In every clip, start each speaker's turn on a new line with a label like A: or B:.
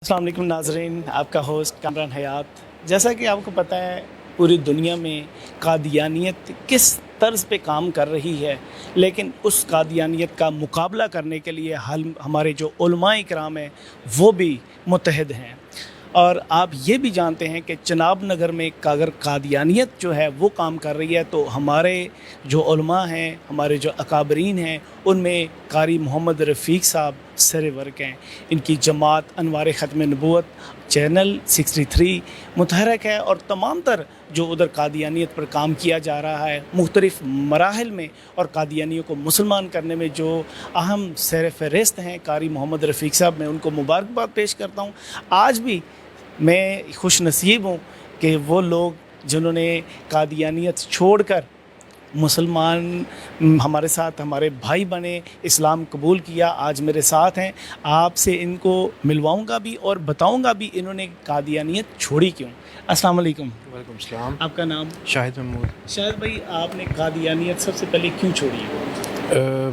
A: السلام علیکم ناظرین، آپ کا ہوسٹ کامران حیات۔ جیسا کہ آپ کو پتہ ہے پوری دنیا میں قادیانیت کس طرز پہ کام کر رہی ہے، لیکن اس قادیانیت کا مقابلہ کرنے کے لیے ہمارے جو علماء کرام ہیں وہ بھی متحد ہیں۔ اور آپ یہ بھی جانتے ہیں کہ چناب نگر میں اگر قادیانیت جو ہے وہ کام کر رہی ہے تو ہمارے جو علماء ہیں، ہمارے جو اکابرین ہیں، ان میں قاری محمد رفیق صاحب سر ورک ہیں۔ ان کی جماعت انوار ختم نبوت چینل 63 متحرک ہے، اور تمام تر جو ادھر قادیانیت پر کام کیا جا رہا ہے مختلف مراحل میں، اور قادیانیوں کو مسلمان کرنے میں جو اہم سیر فہرست ہیں قاری محمد رفیق صاحب، میں ان کو مبارکباد پیش کرتا ہوں۔ آج بھی میں خوش نصیب ہوں کہ وہ لوگ جنہوں نے قادیانیت چھوڑ کر مسلمان ہمارے ساتھ ہمارے بھائی بنے، اسلام قبول کیا، آج میرے ساتھ ہیں۔ آپ سے ان کو ملواؤں گا بھی اور بتاؤں گا بھی انہوں نے قادیانیت چھوڑی کیوں۔ السلام علیکم۔
B: وعلیکم السلام۔
A: آپ کا نام؟
B: شاہد محمود۔
A: شاہد بھائی، آپ نے قادیانیت سب سے پہلے کیوں چھوڑی ہے؟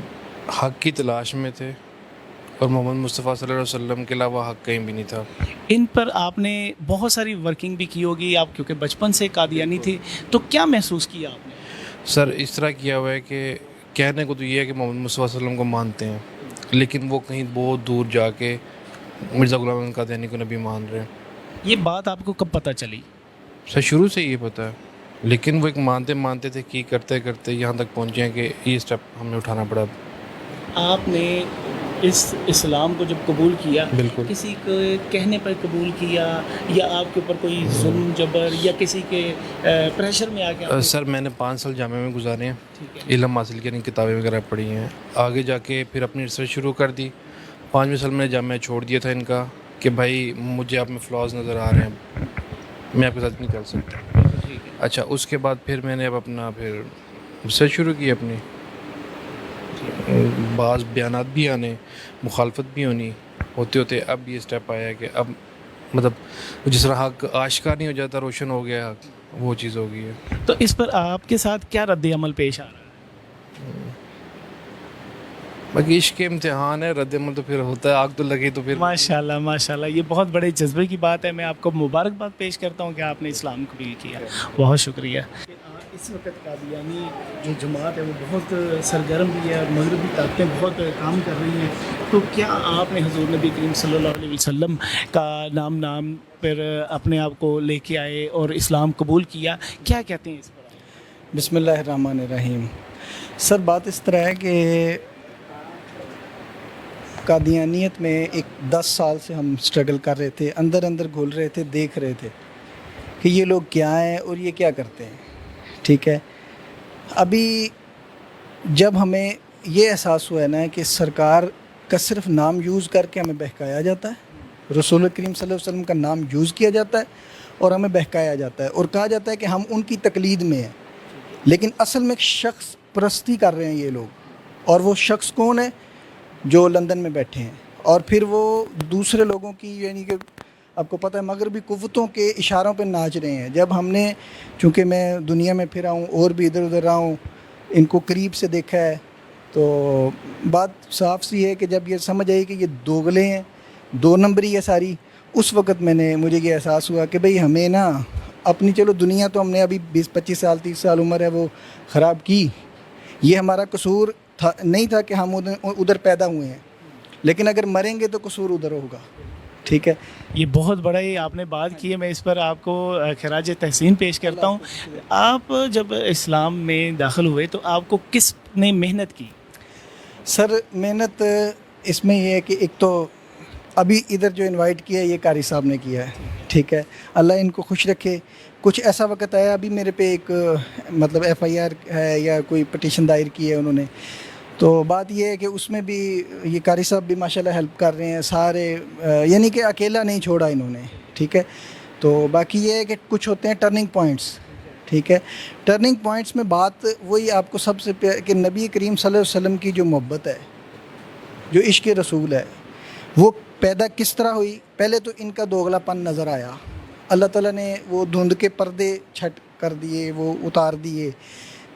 B: حق کی تلاش میں تھے، اور محمد مصطفیٰ صلی اللہ علیہ وسلم کے علاوہ حق کہیں بھی نہیں تھا۔
A: ان پر آپ نے بہت ساری ورکنگ بھی کی ہوگی، آپ کیونکہ بچپن سے قادیانی تھی، تو کیا محسوس کیا آپ نے؟
B: سر اس طرح کیا ہوا ہے کہ کہنے کو تو یہ ہے کہ محمد مصطفیٰ صلی اللہ علیہ وسلم کو مانتے ہیں، لیکن وہ کہیں بہت دور جا کے مرزا غلام احمد قادیانی کو نبی مان رہے ہیں۔
A: یہ بات آپ کو کب پتہ چلی؟
B: سر شروع سے یہ پتہ ہے، لیکن وہ ایک مانتے تھے کہ کرتے کرتے یہاں تک پہنچے ہیں کہ یہ اسٹیپ ہمیں اٹھانا پڑا۔
A: آپ نے اس اسلام کو جب قبول کیا،
B: بالکل۔
A: کسی کے کہنے پر قبول کیا یا آپ کے اوپر کوئی ظلم جبر یا کسی کے پریشر میں آ کے؟
B: سر میں نے 5 سال جامعہ میں گزارے ہیں،
A: ٹھیک ہے۔
B: علم حاصل کیا، کتابیں وغیرہ پڑھی ہیں، آگے جا کے پھر اپنی ریسرچ شروع کر دی۔ 5ویں سال میں نے جامعہ چھوڑ دیا تھا ان کا کہ بھائی مجھے آپ میں فلاز نظر آ رہے ہیں، میں آپ کے ساتھ نہیں چل سکتا۔
A: ٹھیک ہے۔
B: اچھا، اس کے بعد پھر میں نے اب اپنا پھر ریسرچ شروع کی اپنی، بعض بیانات بھی آنے، مخالفت بھی ہونی، ہوتے ہوتے اب یہ اسٹیپ آیا ہے کہ اب مطلب جس طرح حق آشکار نہیں ہو جاتا، روشن ہو گیا حق، وہ چیز ہو گئی ہے۔
A: تو اس پر آپ کے ساتھ کیا رد عمل پیش آ رہا ہے؟
B: باقی عشق کے امتحان ہے، رد عمل تو پھر ہوتا ہے، آگ تو لگے تو پھر۔
A: ماشاءاللہ ماشاءاللہ، یہ بہت بڑے جذبے کی بات ہے۔ میں آپ کو مبارکباد پیش کرتا ہوں کہ آپ نے اسلام قبول کیا، بہت شکریہ۔ اس وقت قادیانی جو جماعت ہے وہ بہت سرگرم بھی ہے، اور مغربی طاقتیں بہت کام کر رہی ہیں، تو کیا آپ نے حضور نبی کریم صلی اللہ علیہ وسلم کا نام پر اپنے آپ کو لے کے آئے اور اسلام قبول کیا؟ کیا کہتے ہیں اس پر؟
C: بسم اللہ الرحمن الرحیم۔ سر بات اس طرح ہے کہ قادیانیت میں ایک 10 سال سے ہم سٹرگل کر رہے تھے، اندر گھل رہے تھے، دیکھ رہے تھے کہ یہ لوگ کیا ہیں اور یہ کیا کرتے ہیں، ٹھیک ہے۔ ابھی جب ہمیں یہ احساس ہوا ہے نا کہ سرکار کا صرف نام یوز کر کے ہمیں بہکایا جاتا ہے، رسول کریم صلی اللہ علیہ وسلم کا نام یوز کیا جاتا ہے اور ہمیں بہکایا جاتا ہے، اور کہا جاتا ہے کہ ہم ان کی تقلید میں ہیں، لیکن اصل میں شخص پرستی کر رہے ہیں یہ لوگ۔ اور وہ شخص کون ہے؟ جو لندن میں بیٹھے ہیں، اور پھر وہ دوسرے لوگوں کی، یعنی کہ آپ کو پتہ ہے مغربی قوتوں کے اشاروں پہ ناچ رہے ہیں۔ جب ہم نے، چونکہ میں دنیا میں پھرا ہوں اور بھی ادھر ادھر رہا ہوں، ان کو قریب سے دیکھا ہے، تو بات صاف سی ہے کہ جب یہ سمجھ آئی کہ یہ دوغلے ہیں، 2 نمبری ہے ساری، اس وقت مجھے یہ احساس ہوا کہ بھئی ہمیں نا اپنی، چلو دنیا تو ہم نے ابھی 20-25 سال 30 سال عمر ہے وہ خراب کی، یہ ہمارا قصور نہیں تھا کہ ہم ادھر پیدا ہوئے ہیں، لیکن اگر مریں گے تو قصور ادھر ہوگا، ٹھیک ہے۔
A: یہ بہت بڑا ہی آپ نے بات کی ہے، میں اس پر آپ کو خراج تحسین پیش کرتا ہوں۔ آپ جب اسلام میں داخل ہوئے تو آپ کو کس نے محنت کی؟
C: سر محنت اس میں یہ ہے کہ ایک تو ابھی ادھر جو انوائٹ کیا ہے یہ قاری صاحب نے کیا ہے، ٹھیک ہے، اللہ ان کو خوش رکھے۔ کچھ ایسا وقت آیا، ابھی میرے پہ ایک مطلب FIR ہے یا کوئی پٹیشن دائر کی ہے انہوں نے، تو بات یہ ہے کہ اس میں بھی یہ قاری صاحب بھی ماشاءاللہ ہیلپ کر رہے ہیں سارے، یعنی کہ اکیلا نہیں چھوڑا انہوں نے، ٹھیک ہے۔ تو باقی یہ ہے کہ کچھ ہوتے ہیں ٹرننگ پوائنٹس، ٹھیک ہے۔ ٹرننگ پوائنٹس میں بات وہی آپ کو سب سے کہ نبی کریم صلی اللہ علیہ وسلم کی جو محبت ہے، جو عشق رسول ہے، وہ پیدا کس طرح ہوئی؟ پہلے تو ان کا دوغلا پن نظر آیا، اللہ تعالیٰ نے وہ دھند کے پردے چھٹ کر دیے، وہ اتار دیے۔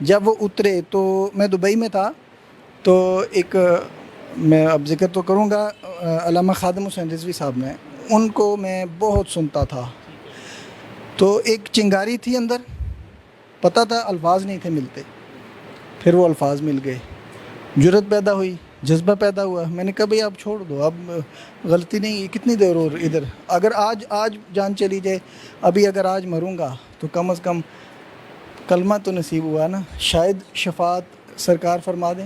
C: جب وہ اترے تو میں دبئی میں تھا، تو ایک میں اب ذکر تو کروں گا، علامہ خادم حسین رضوی صاحب نے ان کو میں بہت سنتا تھا. تو ایک چنگاری تھی اندر, پتہ تھا الفاظ نہیں تھے ملتے, پھر وہ الفاظ مل گئے, جرأت پیدا ہوئی, جذبہ پیدا ہوا. میں نے کہا بھئی آپ چھوڑ دو, اب غلطی نہیں, کتنی دیر اور ادھر, اگر آج جان چلی جائے, ابھی اگر آج مروں گا تو کم از کم کلمہ تو نصیب ہوا نا, شاید شفاعت سرکار فرما دیں.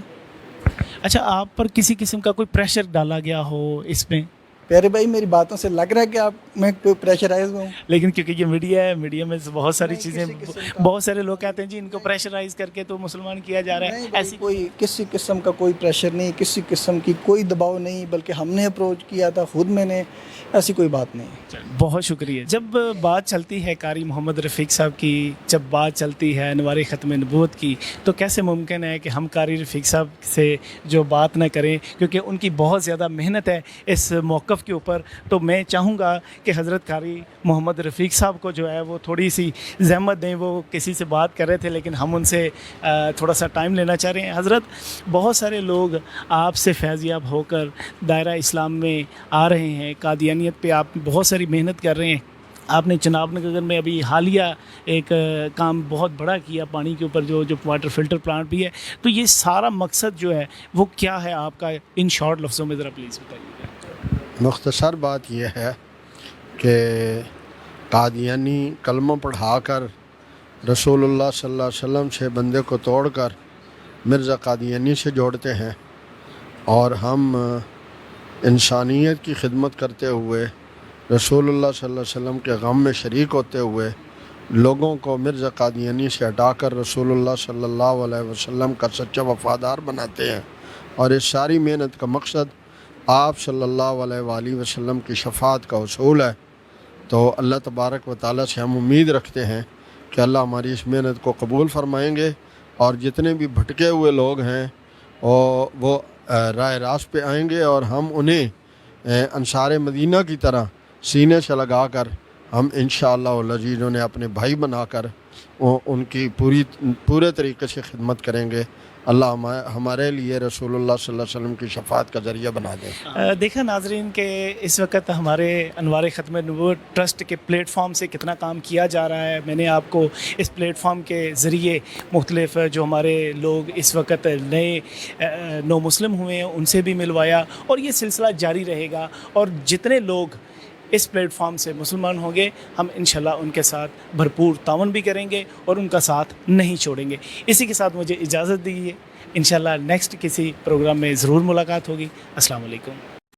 A: اچھا, آپ پر کسی قسم کا کوئی پریشر ڈالا گیا ہو اس میں؟
C: پیارے بھائی میری باتوں سے لگ رہا ہے کہ آپ میں پریشرائز ہوں.
A: لیکن کیونکہ یہ میڈیا ہے, میڈیا میں بہت ساری
C: نہیں,
A: چیزیں,
C: کسی قسم کا-
A: بہت سارے لوگ کہتے ہیں جی ان کو پریشرائز کر کے تو مسلمان کیا جا رہا ہے.
C: نہیں بھائی,
A: ایسی
C: کوئی کسی قسم کا کوئی پریشر نہیں, کسی قسم کی کوئی دباؤ نہیں, بلکہ ہم نے اپروچ کیا تھا خود, میں نے, ایسی کوئی بات نہیں.
A: بہت شکریہ. جب بات چلتی ہے قاری محمد رفیق صاحب کی, جب بات چلتی ہے انوار ختم نبوت کی, تو کیسے ممکن ہے کہ ہم قاری رفیق صاحب سے جو بات نہ کریں, کیونکہ ان کی بہت زیادہ محنت ہے اس موقف کے اوپر. تو میں چاہوں گا کہ حضرت قاری محمد رفیق صاحب کو جو ہے وہ تھوڑی سی زحمت دیں. وہ کسی سے بات کر رہے تھے لیکن ہم ان سے تھوڑا سا ٹائم لینا چاہ رہے ہیں. حضرت, بہت سارے لوگ آپ سے فیض یاب ہو کر دائرہ اسلام میں آ رہے ہیں, قادیانیت پہ آپ بہت ساری محنت کر رہے ہیں. آپ نے چناب نگر میں ابھی حالیہ ایک کام بہت بڑا کیا پانی کے اوپر, جو واٹر فلٹر پلانٹ بھی ہے. تو یہ سارا مقصد جو ہے وہ کیا ہے آپ کا, ان شارٹ لفظوں میں ذرا پلیز بتائیے.
D: مختصر بات یہ ہے کہ قادیانی کلمہ پڑھا کر رسول اللہ صلی اللہ علیہ وسلم سے بندے کو توڑ کر مرزا قادیانی سے جوڑتے ہیں, اور ہم انسانیت کی خدمت کرتے ہوئے رسول اللہ صلی اللہ علیہ وسلم کے غم میں شریک ہوتے ہوئے لوگوں کو مرزا قادیانی سے ہٹا کر رسول اللہ صلی اللہ علیہ وسلم کا سچا وفادار بناتے ہیں. اور اس ساری محنت کا مقصد آپ صلی اللہ علیہ وآلہ وسلم کی شفاعت کا حصول ہے. تو اللہ تبارک و تعالیٰ سے ہم امید رکھتے ہیں کہ اللہ ہماری اس محنت کو قبول فرمائیں گے, اور جتنے بھی بھٹکے ہوئے لوگ ہیں وہ راہ راست پہ آئیں گے, اور ہم انہیں انصار مدینہ کی طرح سینے سے لگا کر ہم انشاءاللہ العزیز انہیں اپنے بھائی بنا کر ان کی پورے طریقے سے خدمت کریں گے. اللہ ہمارے لیے رسول اللہ صلی اللہ علیہ وسلم کی شفاعت کا ذریعہ بنا دیں.
A: دیکھا ناظرین کہ اس وقت ہمارے انوار ختم نبوت ٹرسٹ کے پلیٹ فارم سے کتنا کام کیا جا رہا ہے. میں نے آپ کو اس پلیٹ فارم کے ذریعے مختلف جو ہمارے لوگ اس وقت نئے نو مسلم ہوئے ہیں ان سے بھی ملوایا, اور یہ سلسلہ جاری رہے گا. اور جتنے لوگ اس پلیٹ فارم سے مسلمان ہوں گے, ہم انشاءاللہ ان کے ساتھ بھرپور تعاون بھی کریں گے اور ان کا ساتھ نہیں چھوڑیں گے. اسی کے ساتھ مجھے اجازت دیجیے, انشاءاللہ نیکسٹ کسی پروگرام میں ضرور ملاقات ہوگی. السلام علیکم.